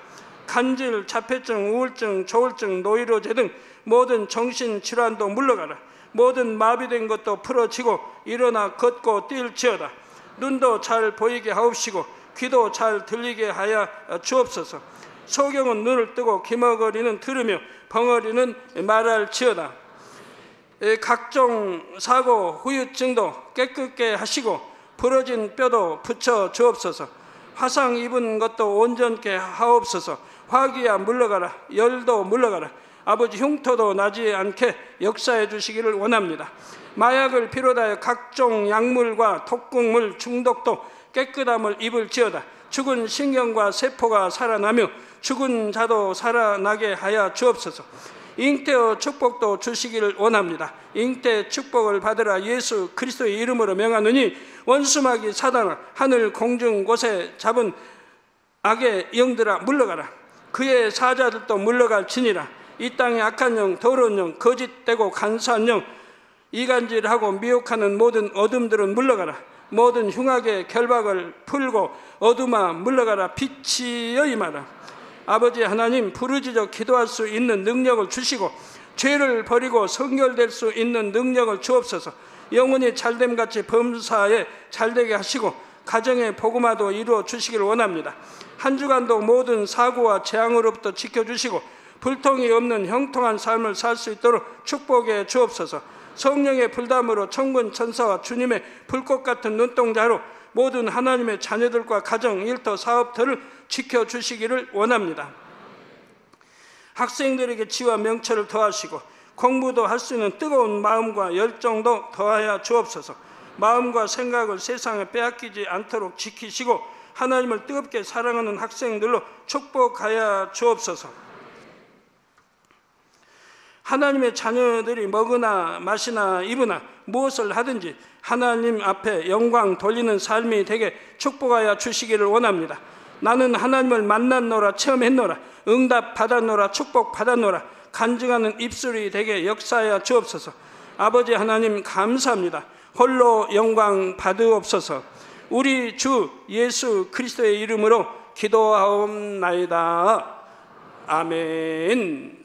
간질, 자폐증, 우울증, 조울증, 노이로제 등 모든 정신질환도 물러가라. 모든 마비된 것도 풀어지고 일어나 걷고 뛸지어다. 눈도 잘 보이게 하옵시고 귀도 잘 들리게 하여 주옵소서. 소경은 눈을 뜨고 기머거리는 들으며 벙어리는 말할지어다. 각종 사고, 후유증도 깨끗게 하시고 부러진 뼈도 붙여 주옵소서. 화상 입은 것도 온전케 하옵소서. 화기야 물러가라. 열도 물러가라. 아버지 흉터도 나지 않게 역사해 주시기를 원합니다. 마약을 비롯하여 각종 약물과 독극물 중독도 깨끗함을 입을지어다. 죽은 신경과 세포가 살아나며 죽은 자도 살아나게 하여 주옵소서. 잉태의 축복도 주시기를 원합니다. 잉태 축복을 받으라. 예수 그리스도의 이름으로 명하노니 원수마귀 사단아 하늘 공중 곳에 잡은 악의 영들아 물러가라. 그의 사자들도 물러갈지니라. 이 땅의 악한 영, 더러운 영, 거짓되고 간사한 영, 이간질하고 미혹하는 모든 어둠들은 물러가라. 모든 흉악의 결박을 풀고 어둠아 물러가라. 빛이여 임하라. 아버지 하나님, 부르짖어 기도할 수 있는 능력을 주시고 죄를 버리고 성결될 수 있는 능력을 주옵소서. 영혼이 잘됨같이 범사에 잘되게 하시고 가정의 복음화도 이루어 주시기를 원합니다. 한 주간도 모든 사고와 재앙으로부터 지켜주시고 불통이 없는 형통한 삶을 살 수 있도록 축복해 주옵소서. 성령의 불담으로 천군 천사와 주님의 불꽃 같은 눈동자로 모든 하나님의 자녀들과 가정, 일터, 사업터를 지켜주시기를 원합니다. 학생들에게 지와 명철을 더하시고 공부도 할 수 있는 뜨거운 마음과 열정도 더하여 주옵소서. 마음과 생각을 세상에 빼앗기지 않도록 지키시고 하나님을 뜨겁게 사랑하는 학생들로 축복하여 주옵소서. 하나님의 자녀들이 먹으나 마시나 입으나 무엇을 하든지 하나님 앞에 영광 돌리는 삶이 되게 축복하여 주시기를 원합니다. 나는 하나님을 만났노라, 체험했노라, 응답 받았노라, 축복 받았노라, 간증하는 입술이 되게 역사하여 주옵소서. 아버지 하나님 감사합니다. 홀로 영광 받으옵소서. 우리 주 예수 그리스도의 이름으로 기도하옵나이다. 아멘.